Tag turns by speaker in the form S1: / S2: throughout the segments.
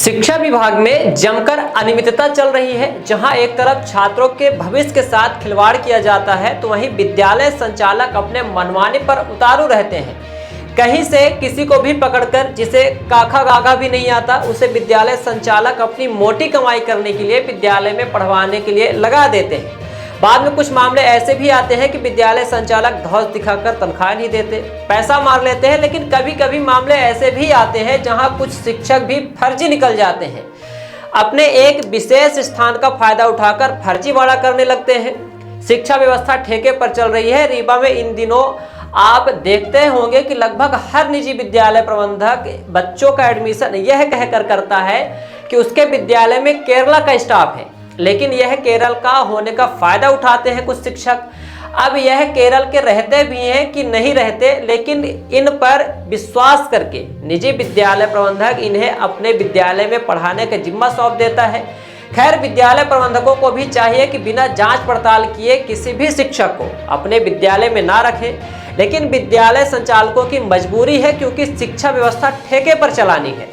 S1: शिक्षा विभाग में जमकर अनियमितता चल रही है। जहां एक तरफ छात्रों के भविष्य के साथ खिलवाड़ किया जाता है, तो वहीं विद्यालय संचालक अपने मनमाने पर उतारू रहते हैं। कहीं से किसी को भी पकड़कर, जिसे काखा गागा भी नहीं आता, उसे विद्यालय संचालक अपनी मोटी कमाई करने के लिए विद्यालय में पढ़वाने के लिए लगा देते हैं। बाद में कुछ मामले ऐसे भी आते हैं कि विद्यालय संचालक धौंस दिखाकर तनख्वाह नहीं देते, पैसा मार लेते हैं। लेकिन कभी कभी मामले ऐसे भी आते हैं जहां कुछ शिक्षक भी फर्जी निकल जाते हैं, अपने एक विशेष स्थान का फायदा उठाकर फर्जीवाड़ा करने लगते हैं। शिक्षा व्यवस्था ठेके पर चल रही है। रीवा में इन दिनों आप देखते होंगे कि लगभग हर निजी विद्यालय प्रबंधक बच्चों का एडमिशन यह कहकर करता है कि उसके विद्यालय में केरला का स्टाफ है, लेकिन यह केरल का होने का फायदा उठाते हैं कुछ शिक्षक। अब यह केरल के रहते भी हैं कि नहीं रहते, लेकिन इन पर विश्वास करके निजी विद्यालय प्रबंधक इन्हें अपने विद्यालय में पढ़ाने का जिम्मा सौंप देता है। खैर, विद्यालय प्रबंधकों को भी चाहिए कि बिना जांच पड़ताल किए किसी भी शिक्षक को अपने विद्यालय में ना रखें, लेकिन विद्यालय संचालकों की मजबूरी है, क्योंकि शिक्षा व्यवस्था ठेके पर चलानी है।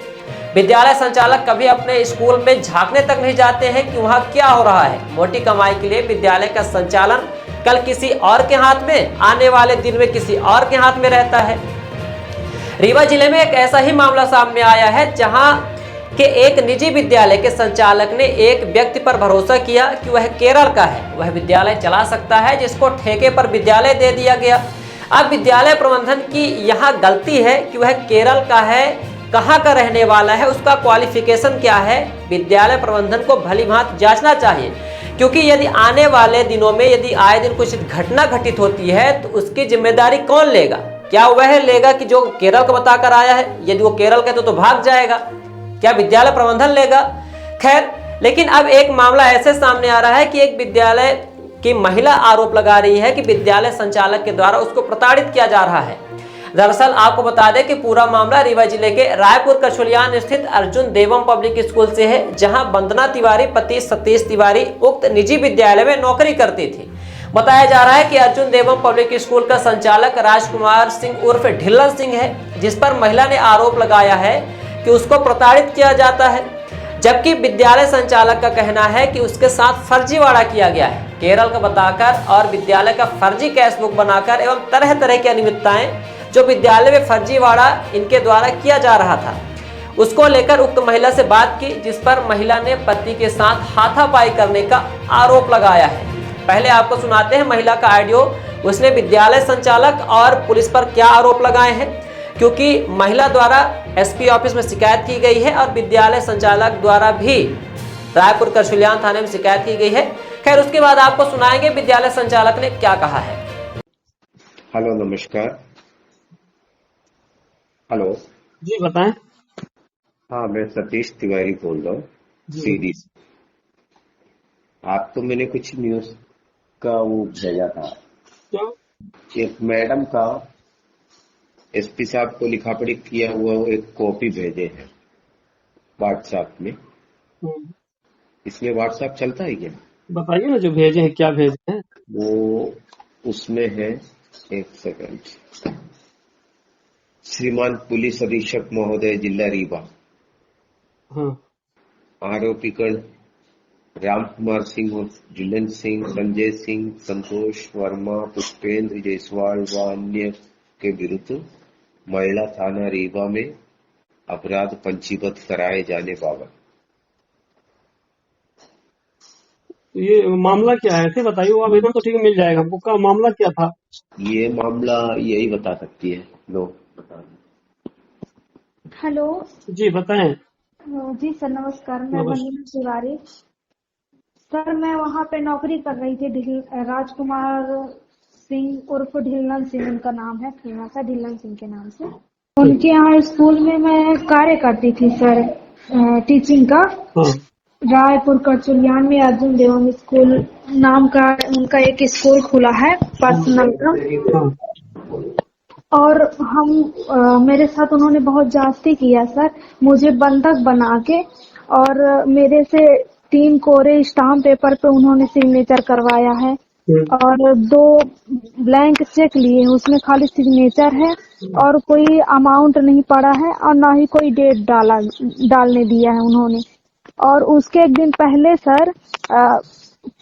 S1: विद्यालय संचालक कभी अपने स्कूल में झांकने तक नहीं जाते हैं कि वहां क्या हो रहा है। मोटी कमाई के लिए विद्यालय का संचालन कल किसी और के हाथ में, आने वाले दिन में किसी और के हाथ में रहता है। रीवा जिले में एक ऐसा ही मामला सामने आया है, जहां के एक निजी विद्यालय के संचालक ने एक व्यक्ति पर भरोसा किया कि वह केरल का है, वह विद्यालय चला सकता है, जिसको ठेके पर विद्यालय दे दिया गया। अब विद्यालय प्रबंधन की यहाँ गलती है कि वह केरल का है, कहाँ का रहने वाला है, उसका क्वालिफिकेशन क्या है। विद्यालय प्रबंधन को भली भांति जांचना चाहिए, क्योंकि यदि आने वाले दिनों में यदि आए दिन कुछ घटना घटित होती है तो उसकी जिम्मेदारी कौन लेगा? क्या वह लेगा कि जो केरल को बताकर आया है? यदि वो केरल का तो भाग जाएगा, क्या विद्यालय प्रबंधन लेगा? खैर, लेकिन अब एक मामला ऐसे सामने आ रहा है कि एक विद्यालय की महिला आरोप लगा रही है कि विद्यालय संचालक के द्वारा उसको प्रताड़ित किया जा रहा है। दरअसल आपको बता दें कि पूरा मामला रीवा जिले के रायपुर कछुलियान स्थित अर्जुन देवम पब्लिक स्कूल से है, जहां वंदना तिवारी पति सतीश तिवारी उक्त निजी विद्यालय में नौकरी करती थी। बताया जा रहा है कि अर्जुन देवम पब्लिक स्कूल का संचालक राजकुमार सिंह उर्फ ढिल्लन सिंह है, जिस पर महिला ने आरोप लगाया है कि उसको प्रताड़ित किया जाता है, जबकि विद्यालय संचालक का कहना है कि उसके साथ फर्जीवाड़ा किया गया है, केरल का बताकर और विद्यालय का फर्जी कैश बुक बनाकर एवं तरह तरह की अनियमितताएं जो विद्यालय में फर्जीवाड़ा इनके द्वारा किया जा रहा था, उसको लेकर उक्त महिला से बात की, जिस पर महिला ने पति के साथ हाथापाई करने का आरोप लगाया है। पहले आपको सुनाते हैं महिला का ऑडियो, उसने विद्यालय संचालक और पुलिस पर क्या आरोप लगाए हैं, क्योंकि महिला द्वारा एसपी ऑफिस में शिकायत की गई है और विद्यालय संचालक द्वारा भी रायपुर कछुलियान थाने में शिकायत की गई है। खैर, उसके बाद आपको सुनाएंगे विद्यालय संचालक ने क्या कहा है।
S2: हेलो, नमस्कार। हेलो
S3: जी बताएं।
S2: हाँ, मैं सतीश तिवारी बोल रहा हूँ सीडी से। आपको मैंने कुछ न्यूज का वो भेजा था,
S3: क्या?
S2: एक मैडम का एसपी साहब को लिखा पढ़ी किया हुआ एक कॉपी भेजे हैं व्हाट्सएप में। इसमें व्हाट्सएप चलता है क्या?
S3: बताइए ना, जो भेजे हैं क्या भेजे हैं।
S2: वो उसमें है, एक सेकंड। श्रीमान पुलिस अधीक्षक महोदय जिला रीवा,
S3: हाँ।
S2: आरोपीगण राम कुमार सिंह, जुलन सिंह, संजय सिंह, संतोष वर्मा, पुष्पेंद्र जायसवाल व अन्य के विरुद्ध महिला थाना रीवा में अपराध पंजीबद्ध कराए जाने बाबत।
S3: ये मामला क्या है, ऐसे बताइए। वो आवेदन तो ठीक है, मिल जाएगा हमको। का मामला क्या था?
S2: ये मामला यही बता सकती है। लो बता दो।
S4: हेलो
S3: जी बताएं।
S4: जी सर, नमस्कार। मैं वंदना तिवारी। सर, मैं वहाँ पे नौकरी कर रही थी। राजकुमार सिंह उर्फ ढिल्लन सिंह उनका नाम है, फिर ढिल्लन सिंह के नाम से। उनके यहाँ स्कूल में मैं कार्य करती थी सर, टीचिंग का।
S3: हाँ।
S4: रायपुर कछुलियान में अर्जुन देवम स्कूल नाम का उनका एक स्कूल खुला है पर्सनल का।
S3: हाँ।
S4: और हम मेरे साथ उन्होंने बहुत जास्ती किया सर, मुझे बंधक बना के, और मेरे से 3 कोरे स्टाम्प पेपर पे उन्होंने सिग्नेचर करवाया है। और 2 ब्लैंक चेक लिए हैं, उसमें खाली सिग्नेचर है और कोई अमाउंट नहीं पड़ा है और ना ही कोई डेट डालने दिया है उन्होंने। और उसके एक दिन पहले सर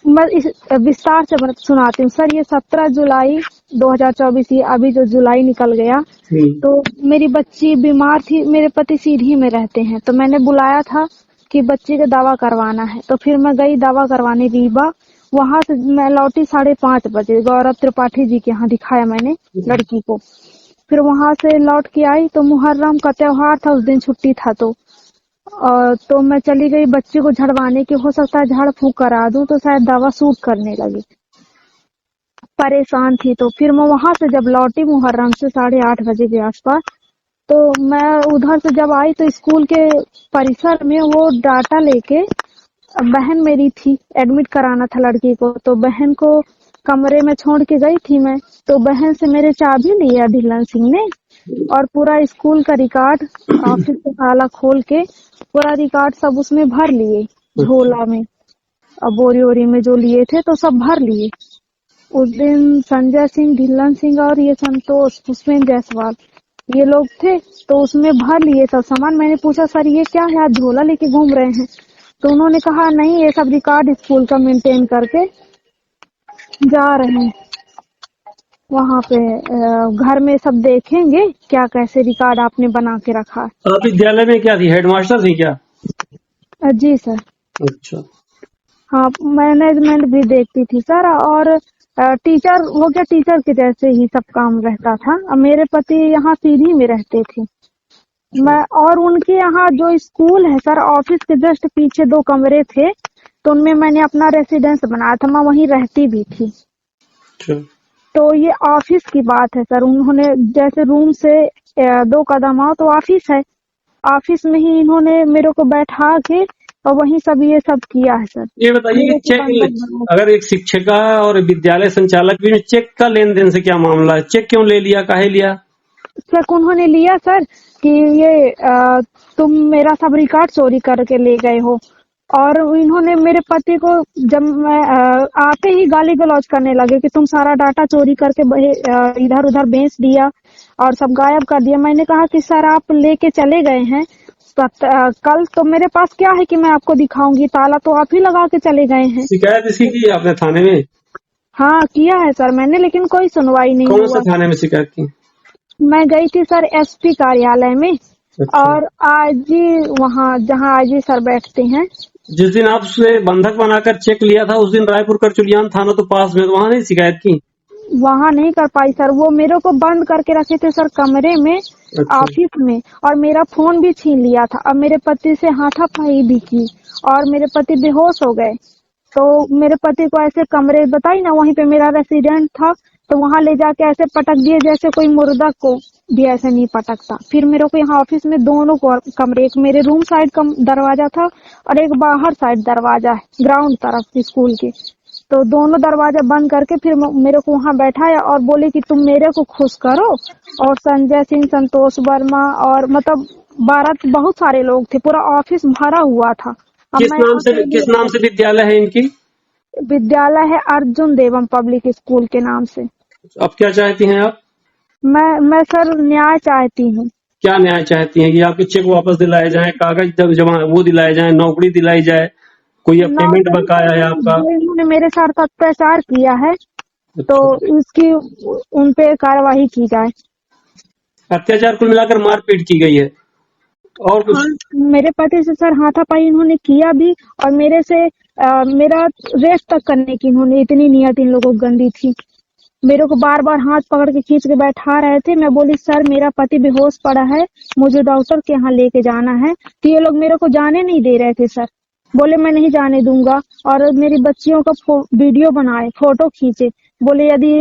S4: मैं इस विस्तार से सुनाती हूँ सर। ये 17 जुलाई 2024, ये अभी जो जुलाई निकल गया, तो मेरी बच्ची बीमार थी। मेरे पति सीधी में रहते हैं, तो मैंने बुलाया था कि बच्ची का दवा करवाना है। तो फिर मैं गई दवा करवाने रीवा। वहां से मैं लौटी 5:30 बजे। गौरव त्रिपाठी जी के यहाँ दिखाया मैंने लड़की को। फिर वहां से लौट के आई तो मुहर्रम का त्योहार था, उस दिन छुट्टी था। तो मैं चली गई बच्ची को झड़वाने की। हो सकता है झाड़ फूक करा दूं तो शायद दवा सूट करने लगी। परेशान थी। तो फिर मैं वहां से जब लौटी मुहर्रम से 8:30 बजे के आसपास, तो मैं उधर से जब आई तो स्कूल के परिसर में वो डाटा लेके, बहन मेरी थी, एडमिट कराना था लड़की को, तो बहन को कमरे में छोड़ के गई थी मैं। तो बहन से मेरे चाबी लिया ढिल्लन सिंह ने और पूरा स्कूल का रिकॉर्ड, ऑफिस का ताला खोल के पूरा रिकॉर्ड सब उसमें भर लिए, झोला में और बोरी वोरी में जो लिए थे तो सब भर लिए। उस दिन संजय सिंह, ढिल्लन सिंह और ये संतोष, पुष्पेंद्र जायसवाल, ये लोग थे। तो उसमें भर लिए सब सामान। मैंने पूछा सर ये क्या है, आप झोला लेके घूम रहे हैं? तो उन्होंने कहा नहीं, ये सब रिकॉर्ड स्कूल का मेंटेन करके जा रहे हैं। वहाँ पे घर में सब देखेंगे क्या कैसे रिकॉर्ड आपने बना के रखा है।
S3: आप विद्यालय में क्या थी, हेडमास्टर थी क्या?
S4: जी सर।
S3: अच्छा।
S4: हाँ, मैनेजमेंट भी देखती थी सर। और टीचर हो गया, टीचर के जैसे ही सब काम रहता था। मेरे पति यहाँ सीधी में रहते थे। मैं और उनके यहाँ जो स्कूल है सर, ऑफिस के जस्ट पीछे 2 कमरे थे, तो उनमें मैंने अपना रेसिडेंस बनाया था। मैं वहीं रहती भी थी। तो ये ऑफिस की बात है सर। उन्होंने जैसे रूम से 2 कदम आओ तो ऑफिस है, ऑफिस में ही इन्होंने मेरे को बैठा के और वहीं सब ये सब किया है सर।
S3: ये बताइए कि चेक, अगर एक शिक्षिका और विद्यालय संचालक भी चेक का लेन देन से क्या मामला है? चेक क्यों ले लिया, काहे लिया?
S4: चेक उन्होंने लिया सर कि ये तुम मेरा सब रिकॉर्ड चोरी करके ले गए हो। और इन्होंने मेरे पति को जब मैं आते ही गाली गलौज करने लगे कि तुम सारा डाटा चोरी करके इधर उधर बेच दिया और सब गायब कर दिया। मैंने कहा कि सर आप लेके चले गए हैं, कल तो मेरे पास क्या है कि मैं आपको दिखाऊंगी, ताला तो आप ही लगा के चले गए हैं।
S3: शिकायत इसकी की आपने थाने में?
S4: हाँ किया है सर मैंने, लेकिन कोई सुनवाई नहीं हुआ।
S3: कौन से थाने में शिकायत की?
S4: मैं गई थी सर एसपी कार्यालय में।
S3: अच्छा।
S4: और आईजी, वहाँ जहाँ आईजी सर बैठते हैं।
S3: जिस दिन आपसे बंधक बनाकर चेक लिया था उस दिन रायपुर करचुलियान थाना तो पास में, वहाँ नहीं शिकायत की?
S4: वहाँ नहीं कर पाई सर। वो मेरे को बंद करके रखे थे सर कमरे में, ऑफिस में, और मेरा फोन भी छीन लिया था। अब मेरे पति से हाथापाई भी की और मेरे पति बेहोश हो गए। तो मेरे पति को ऐसे कमरे, बताई ना, वहीं पे मेरा रेसिडेंट था, तो वहाँ ले जाके ऐसे पटक दिए जैसे कोई मुर्दा को भी ऐसे नहीं पटकता। फिर मेरे को यहाँ ऑफिस में दोनों कमरे, एक मेरे रूम साइड का दरवाजा था और एक बाहर साइड दरवाजा है ग्राउंड तरफ स्कूल के। तो दोनों दरवाजा बंद करके फिर मेरे को वहाँ बैठाया और बोले कि तुम मेरे को खुश करो। और संजय सिंह, संतोष वर्मा और मतलब 12 बहुत सारे लोग थे, पूरा ऑफिस भरा हुआ था।
S3: किस नाम से विद्यालय है इनकी?
S4: विद्यालय है अर्जुन देवम पब्लिक स्कूल के नाम से।
S3: अब क्या चाहती हैं आप?
S4: मैं सर न्याय चाहती हूँ।
S3: क्या न्याय चाहती हैं? कि आपके चेक वापस दिलाए जाएं, कागज जमा वो दिलाए जाएं, नौकरी दिलाई जाए, कोई पेमेंट बकाया है आपका?
S4: उन्होंने मेरे साथ अत्याचार किया है। तो उसकी उन पे कार्रवाई की जाए।
S3: अत्याचार कुल मिलाकर मारपीट की गई है और कुछ?
S4: हाँ, मेरे पति से सर हाथापाई इन्होंने किया भी और मेरे से मेरा रेप तक करने की इन्होंने, इतनी नियत इन लोगों को गंदी थी। मेरे को बार बार हाथ पकड़ के खींच के बैठा रहे थे। मैं बोली सर मेरा पति बेहोश पड़ा है, मुझे डॉक्टर के यहाँ लेके जाना है। तो ये लोग मेरे को जाने नहीं दे रहे थे सर। बोले मैं नहीं जाने दूंगा। और मेरी बच्चियों का वीडियो बनाए, फोटो खींचे। बोले यदि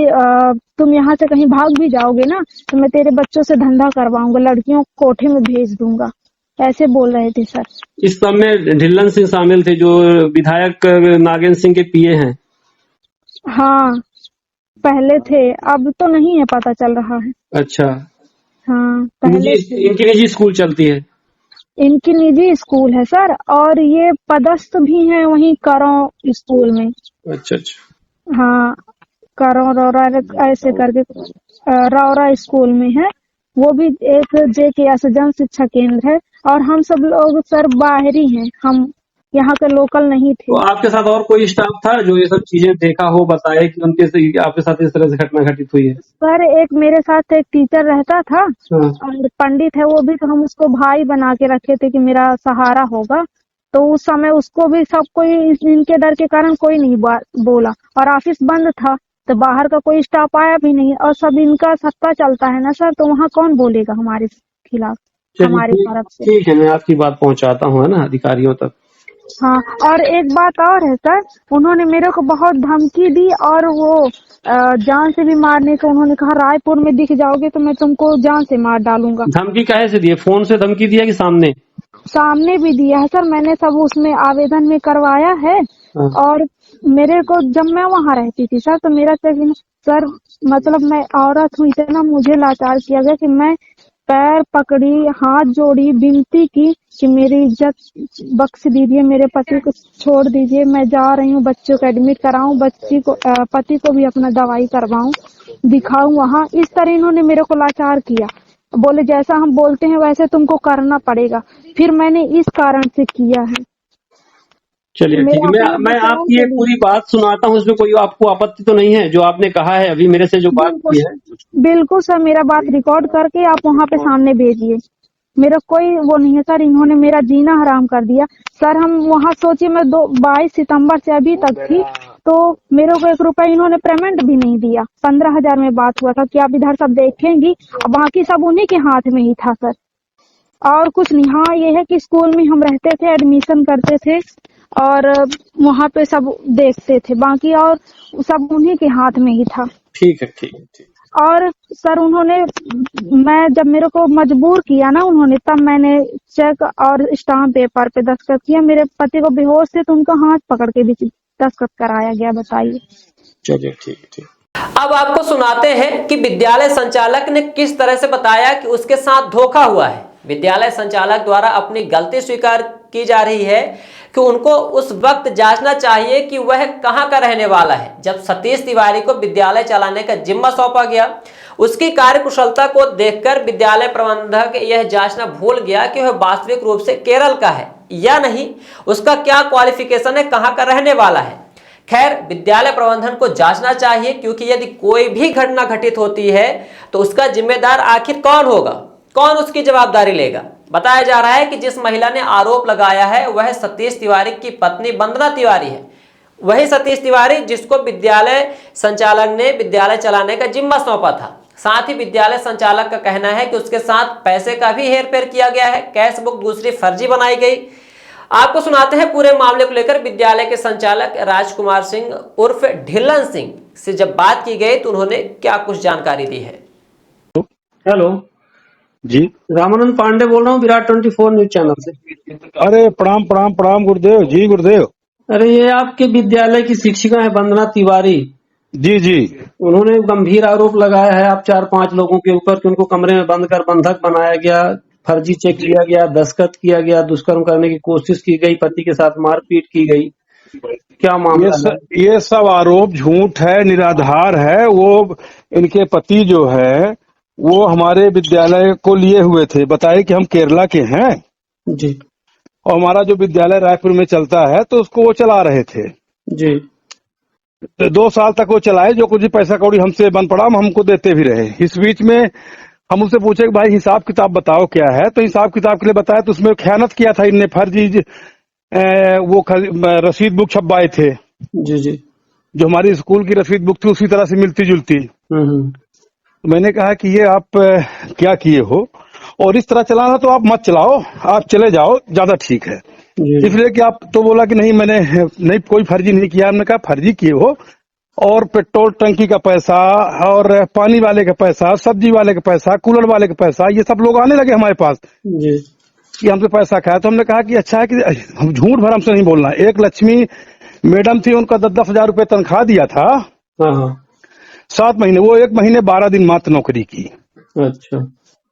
S4: तुम यहाँ से कहीं भाग भी जाओगे ना तो मैं तेरे बच्चों से धंधा करवाऊंगा, लड़कियों को कोठे में भेज दूंगा, ऐसे बोल रहे थे सर।
S3: इस सब में ढिल्लन सिंह शामिल थे जो विधायक नागेंद्र सिंह के पीए हैं?
S4: हाँ पहले थे, अब तो नहीं है, पता चल रहा है।
S3: अच्छा।
S4: हाँ पहले।
S3: इनकी निजी स्कूल चलती है?
S4: इनकी निजी स्कूल है सर, और ये पदस्थ भी हैं वहीं करों स्कूल में।
S3: अच्छा अच्छा।
S4: हाँ करौरा ऐसे करके रौरा स्कूल में है। वो भी एक JKS जन शिक्षा केंद्र है। और हम सब लोग सर बाहरी हैं, हम यहाँ के लोकल नहीं थे।
S3: तो आपके साथ और कोई स्टाफ था जो ये सब चीजें देखा हो, बताए कि उनके से आपके साथ इस तरह से घटना घटित हुई है?
S4: सर एक मेरे साथ एक टीचर रहता था
S3: हाँ।
S4: और पंडित है वो भी, तो हम उसको भाई बना के रखे थे कि मेरा सहारा होगा। तो उस समय उसको भी सब कोई इनके डर के कारण कोई नहीं बोला। और ऑफिस बंद था तो बाहर का कोई स्टाफ आया भी नहीं। और सब इनका सत्ता चलता है ना सर, तो वहाँ कौन बोलेगा हमारे खिलाफ, हमारी तरफ से।
S3: ठीक है, मैं आपकी बात पहुंचाता हूँ है ना अधिकारियों तक।
S4: हाँ, और एक बात और है सर, उन्होंने मेरे को बहुत धमकी दी और वो जान से भी मारने को उन्होंने कहा, रायपुर में दिख जाओगे तो मैं तुमको जान से मार डालूंगा।
S3: धमकी काहे से दी है? फोन से धमकी दिया कि सामने?
S4: सामने भी दिया है सर, मैंने सब उसमें आवेदन में करवाया है।
S3: हाँ।
S4: और मेरे को जब मैं वहाँ रहती थी सर, तो मेरा सर मतलब मैं औरत हूँ, इतना मुझे लाचार किया गया कि मैं पैर पकड़ी, हाथ जोड़ी, विनती की कि मेरी इज्जत बख्श दीजिए, मेरे पति को छोड़ दीजिए, मैं जा रही हूँ बच्चों को एडमिट कराऊं, पति को भी अपना दवाई करवाऊं, दिखाऊं वहाँ। इस तरह इन्होंने मेरे को लाचार किया। बोले जैसा हम बोलते हैं वैसे तुमको करना पड़ेगा। फिर मैंने इस कारण से किया है।
S3: चलिए ठीक है, मैं आपकी ये पूरी बात सुनाता हूँ, इसमें कोई आपको आपत्ति तो नहीं है जो आपने कहा है अभी मेरे से जो बात की है?
S4: बिल्कुल सर, मेरा बात रिकॉर्ड करके आप वहाँ पे सामने भेजिए। मेरा कोई वो नहीं है सर, इन्होंने मेरा जीना हराम कर दिया सर। हम वहाँ सोचिए, मैं 22 सितंबर से अभी तक थी, तो मेरे को 1 रुपया इन्होंने पेमेंट भी नहीं दिया। 15,000 में बात हुआ था कि आप इधर सब देखेंगी, बाकी सब उन्हीं के हाथ में ही था सर, और कुछ नहीं। हाँ ये है कि स्कूल में हम रहते थे, एडमिशन करते थे और वहाँ पे सब देखते थे, बाकी और सब उन्हीं के हाथ में ही था।
S3: ठीक है, ठीक है, ठीक।
S4: और सर उन्होंने, मैं जब मेरे को मजबूर किया ना उन्होंने, तब मैंने चेक और स्टाम्प पेपर पे दस्तखत किया। मेरे पति को बेहोश थे तो उनका हाथ पकड़ के भी दस्तखत कराया गया। बताइए।
S3: चलिए ठीक ठीक।
S1: अब आपको सुनाते हैं कि विद्यालय संचालक ने किस तरह से बताया कि उसके साथ धोखा हुआ है। विद्यालय संचालक द्वारा अपनी गलती स्वीकार की जा रही है कि उनको उस वक्त जांचना चाहिए कि वह कहां का रहने वाला है। जब सतीश तिवारी को विद्यालय चलाने का जिम्मा सौंपा गया, उसकी कार्यकुशलता को देखकर विद्यालय प्रबंधक यह जांचना भूल गया कि वह वास्तविक रूप से केरल का है या नहीं, उसका क्या क्वालिफिकेशन है, कहां का रहने वाला है। खैर, विद्यालय प्रबंधन को जांचना चाहिए, क्योंकि यदि कोई भी घटना घटित होती है तो उसका जिम्मेदार आखिर कौन होगा, कौन उसकी जवाबदारी लेगा। बताया जा रहा है कि जिस महिला ने आरोप लगाया है वह सतीश तिवारी की पत्नी वंदना तिवारी है। वही सतीश तिवारी जिसको विद्यालय संचालक ने विद्यालय चलाने का जिम्मा सौंपा था। साथ ही विद्यालय संचालक का कहना है कि उसके साथ पैसे का भी हेरफेर किया गया है, कैश बुक दूसरी फर्जी बनाई गई। आपको सुनाते हैं पूरे मामले को लेकर विद्यालय के संचालक राजकुमार सिंह उर्फ ढिल्लन सिंह से जब बात की गई तो उन्होंने क्या कुछ जानकारी दी है।
S3: हेलो
S5: जी,
S3: रामानंद पांडे बोल रहा हूँ, विराट 24 न्यूज चैनल से।
S5: अरे प्रणाम प्रणाम प्रणाम गुरुदेव जी, गुरुदेव।
S3: अरे ये आपके विद्यालय की शिक्षिका है वंदना तिवारी
S5: जी जी,
S3: उन्होंने गंभीर आरोप लगाया है आप 4-5 लोगों के ऊपर कि उनको कमरे में बंद कर बंधक बनाया गया, फर्जी चेक लिया गया, दस्तखत किया गया, दुष्कर्म करने की कोशिश की गई, पति के साथ मारपीट की गई। क्या मामला है?
S5: ये सब आरोप झूठ है, निराधार है। वो इनके पति जो है वो हमारे विद्यालय को लिए हुए थे, बताए कि हम केरला के हैं
S3: जी,
S5: और हमारा जो विद्यालय रायपुर में चलता है तो उसको वो चला रहे थे
S3: जी।
S5: 2 साल तक वो चलाए, जो कुछ पैसा कौड़ी हमसे बन पड़ा हम हमको देते भी रहे। इस बीच में हम उससे पूछे कि भाई हिसाब किताब बताओ क्या है, तो हिसाब किताब के लिए बताया तो उसमें खयानत किया था इनने, फर्जी वो रसीद बुक छपवाए थे
S3: जी जी,
S5: जो हमारी स्कूल की रसीद बुक थी उसी तरह से मिलती जुलती। तो मैंने कहा कि ये आप क्या किए हो, और इस तरह चलाना तो आप मत चलाओ, आप चले जाओ, ज्यादा ठीक है। इसलिए कि आप तो बोला कि नहीं मैंने नहीं कोई फर्जी नहीं किया। हमने कहा फर्जी किए हो, और पेट्रोल टंकी का पैसा और पानी वाले का पैसा, सब्जी वाले का पैसा, कूलर वाले का पैसा, ये सब लोग आने लगे हमारे पास
S3: जी
S5: कि हमसे पैसा खाया। तो हमने कहा कि अच्छा है कि हम झूठ भर हमसे नहीं बोलना। एक लक्ष्मी मैडम थी, उनका 10-10 हजार रुपये तनख्वाह दिया था।
S3: हाँ,
S5: 7 महीने, वो 1 महीने 12 दिन मात्र नौकरी की।
S3: अच्छा।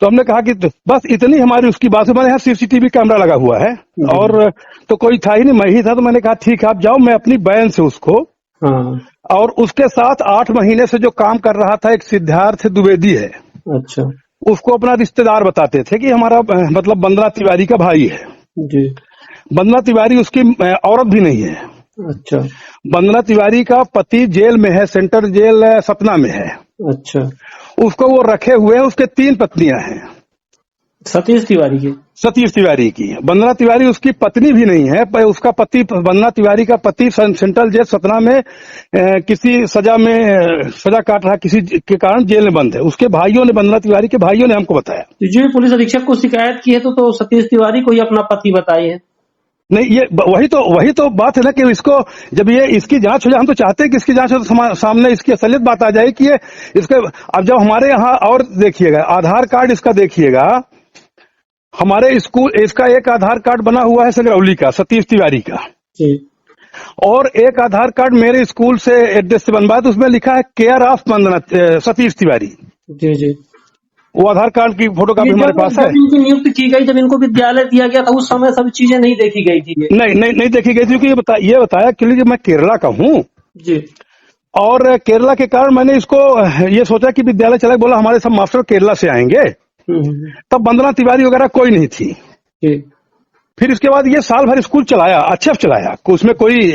S5: तो हमने कहा कि बस इतनी हमारी उसकी बात है। हमारे यहाँ CCTV कैमरा लगा हुआ है और तो कोई था ही नहीं, मैं ही था। तो मैंने कहा ठीक है आप जाओ, मैं अपनी बहन से उसको
S3: हाँ।
S5: और उसके साथ 8 महीने से जो काम कर रहा था एक सिद्धार्थ द्विवेदी है,
S3: अच्छा
S5: उसको अपना रिश्तेदार बताते थे कि हमारा मतलब वंदना तिवारी का भाई है।
S3: जी।
S5: वंदना तिवारी उसकी औरत भी नहीं है।
S3: अच्छा
S5: वंदना तिवारी का पति जेल में है, सेंट्रल जेल सतना में है।
S3: अच्छा।
S5: उसको वो रखे हुए हैं, उसके 3 पत्नियां हैं।
S3: सतीश तिवारी की?
S5: सतीश तिवारी की। वंदना तिवारी उसकी पत्नी भी नहीं है, पर उसका पति, वंदना तिवारी का पति सेंट्रल जेल सतना में किसी सजा काट रहा, किसी के कारण जेल में बंद है। उसके भाइयों ने, वंदना तिवारी के भाइयों ने हमको बताया।
S3: तो जो पुलिस अधीक्षक को शिकायत की है तो सतीश तिवारी को ही अपना पति बताई है?
S5: नहीं, ये वही तो बात है ना कि इसको जब ये इसकी जांच हो जाए, हम तो चाहते हैं कि इसकी जांच हो तो सामने इसकी असलियत बात आ जाए कि ये इसके। अब जब हमारे यहाँ, और देखिएगा आधार कार्ड इसका, देखिएगा हमारे स्कूल इसका एक आधार कार्ड बना हुआ है संगरौली का, सतीश तिवारी का
S3: जी।
S5: और एक आधार कार्ड मेरे स्कूल से एड्रेस से बनवाया, तो उसमें लिखा है केयर ऑफ वंदना सतीश तिवारी।
S3: जी जी।
S5: वो आधार कार्ड की फोटो कॉपी हमारे पास है।
S3: जब इनकी नियुक्ति की गई, जब इनको विद्यालय दिया गया था, उस समय सब चीजें नहीं देखी गई थी?
S5: नहीं देखी गई थी, क्योंकि ये बताया क्योंकि मैं केरला का हूँ
S3: जी।
S5: और केरला के कारण मैंने इसको ये सोचा कि विद्यालय चला, बोला हमारे सब मास्टर केरला से आएंगे। तब वंदना तिवारी वगैरह कोई नहीं थी। फिर इसके बाद ये साल भर स्कूल चलाया, अच्छा चलाया, उसमें कोई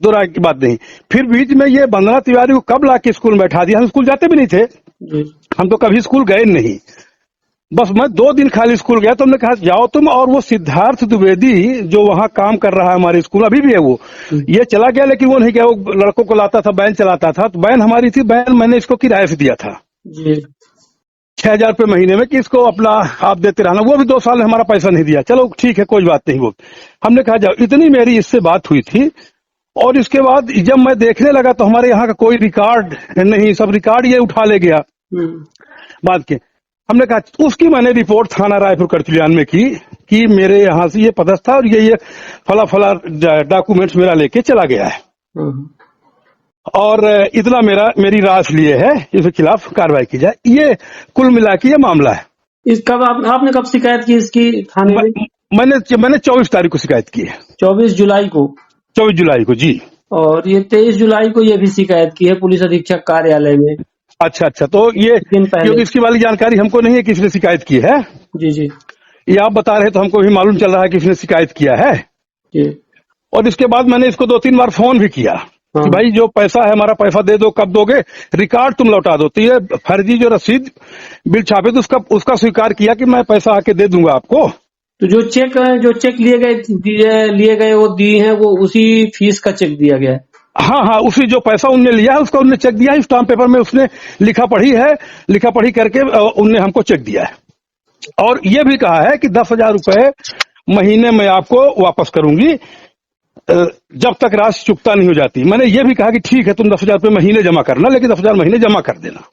S5: दो राय की बात नहीं। फिर बीच में ये वंदना तिवारी को कब ला के स्कूल में बैठा दिया, हम स्कूल जाते भी नहीं थे, हम तो कभी स्कूल गए नहीं। बस मैं 2 दिन खाली स्कूल गया तो हमने कहा जाओ तुम। और वो सिद्धार्थ द्विवेदी जो वहां काम कर रहा है हमारे स्कूल, अभी भी है वो, ये चला गया लेकिन वो नहीं गया, वो लड़कों को लाता था, वैन चलाता था। तो वैन हमारी थी, वैन मैंने इसको किराए से दिया था 6,000 रुपये महीने में कि इसको अपना आप देते रहना। वो भी 2 साल हमारा पैसा नहीं दिया। चलो ठीक है, कोई बात नहीं। वो हमने कहा जाओ। इतनी मेरी इससे बात हुई थी। और इसके बाद जब मैं देखने लगा तो हमारे यहाँ का कोई रिकॉर्ड नहीं, सब रिकॉर्ड ये उठा ले गया बाद के। हमने कहा, उसकी मैंने रिपोर्ट थाना रायपुर करचलियान में की कि मेरे यहाँ से ये पदस्थ था और ये फला डॉक्यूमेंट्स मेरा लेके चला गया है और इतना मेरी रास लिए है, इसके खिलाफ कार्रवाई की जाए। ये कुल मिला के ये मामला है।
S3: आपने कब शिकायत की इसकी थाने में?
S5: मैंने 24 तारीख को शिकायत की है।
S3: 24 जुलाई को?
S5: 24 जुलाई को जी।
S3: और ये 23 जुलाई को ये भी शिकायत की है पुलिस अधीक्षक कार्यालय में।
S5: अच्छा, तो ये क्योंकि इसकी वाली जानकारी हमको नहीं है किसने शिकायत की है।
S3: जी जी।
S5: ये आप बता रहे तो हमको भी मालूम चल रहा है किसने शिकायत किया है
S3: जी।
S5: और इसके बाद मैंने इसको 2-3 बार फोन भी किया कि भाई जो पैसा है हमारा पैसा दे दो, कब दोगे, रिकॉर्ड तुम लौटा दो। तो ये फर्जी जो रसीद बिल छापे तो उसका स्वीकार किया कि मैं पैसा आके दे दूंगा आपको।
S3: तो जो चेक लिए गए वो दिए हैं, वो उसी फीस का चेक दिया गया है?
S5: हाँ, उसी जो पैसा उनने लिया है उसका उनने चेक दिया है। स्टाम्प पेपर में उसने लिखा पढ़ी करके उनने हमको चेक दिया है और ये भी कहा है कि 10,000 रुपए महीने में आपको वापस करूंगी जब तक राशि चुकता नहीं हो जाती। मैंने ये भी कहा कि ठीक है, तुम 10,000 रुपए महीने जमा करना, लेकिन 10,000 महीने जमा कर देना।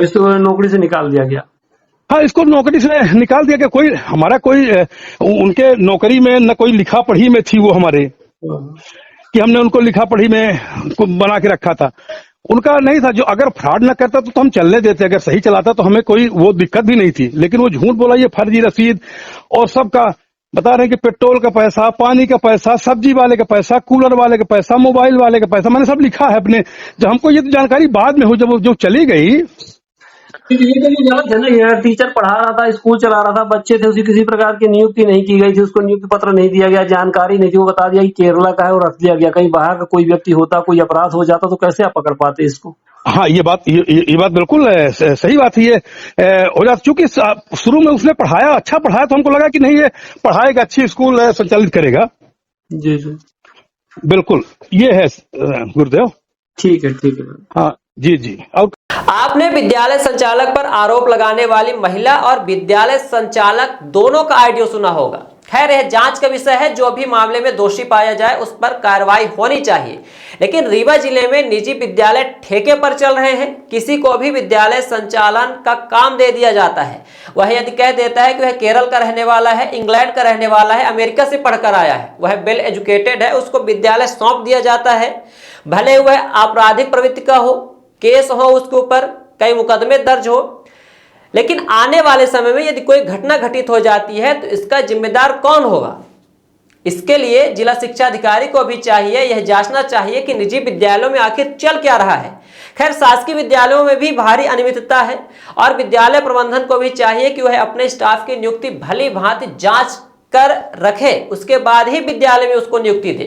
S3: इसको नौकरी से निकाल दिया गया?
S5: हाँ, इसको नौकरी से निकाल दिया गया। उनके नौकरी में न कोई लिखा पढ़ी में थी वो हमारे, कि हमने उनको लिखा पढ़ी में बना के रखा था। उनका नहीं था। जो अगर फ्रॉड न करता तो हम चलने देते, अगर सही चलाता तो हमें कोई वो दिक्कत भी नहीं थी। लेकिन वो झूठ बोला, ये फर्जी रसीद और सबका बता रहे हैं कि पेट्रोल का पैसा, पानी का पैसा, सब्जी वाले का पैसा, कूलर वाले का पैसा, मोबाइल वाले का पैसा, मैंने सब लिखा है अपने। जब हमको ये जानकारी बाद में हो, जब चली गई।
S3: ये तो गलत है ना यार। टीचर पढ़ा रहा था, स्कूल चला रहा था, बच्चे थे, उसी किसी प्रकार की नियुक्ति नहीं की गई थी, उसको नियुक्ति पत्र नहीं दिया गया, जानकारी नहीं थी, वो बता दिया कि केरला का है और रख दिया गया। कहीं बाहर का कोई व्यक्ति होता, कोई अपराध हो जाता तो कैसे आप पकड़ पाते इसको?
S5: हाँ, ये बात बिल्कुल सही बात है। ये हो जाता, चूंकि शुरू में उसने अच्छा पढ़ाया तो हमको लगा कि नहीं, ये पढ़ाएगा, अच्छी स्कूल संचालित करेगा।
S3: जी जी
S5: बिल्कुल, ये है गुरुदेव।
S3: ठीक है।
S5: हाँ जी। और
S1: आपने विद्यालय संचालक पर आरोप लगाने वाली महिला और विद्यालय संचालक दोनों का ऑडियो सुना होगा। खैर, यह जांच का विषय है। जो भी मामले में दोषी पाया जाए उस पर कार्रवाई होनी चाहिए। लेकिन रीवा जिले में निजी विद्यालय ठेके पर चल रहे हैं। किसी को भी विद्यालय संचालन का काम दे दिया जाता है। वह यदि कह देता है कि वह केरल का रहने वाला है, इंग्लैंड का रहने वाला है, अमेरिका से पढ़कर आया है, वह वेल एजुकेटेड है, उसको विद्यालय सौंप दिया जाता है। भले वह आपराधिक प्रवृत्ति का हो, केस हो उसके ऊपर, कई मुकदमे दर्ज हो, लेकिन आने वाले समय में यदि कोई घटना घटित हो जाती है तो इसका जिम्मेदार कौन होगा? इसके लिए जिला शिक्षा अधिकारी को भी चाहिए यह जांचना चाहिए कि निजी विद्यालयों में आखिर चल क्या रहा है। खैर, शासकीय विद्यालयों में भी भारी अनियमितता है और विद्यालय प्रबंधन को भी चाहिए कि वह अपने स्टाफ की नियुक्ति भली भांति जांच कर रखे, उसके बाद ही विद्यालय में उसको नियुक्ति दे।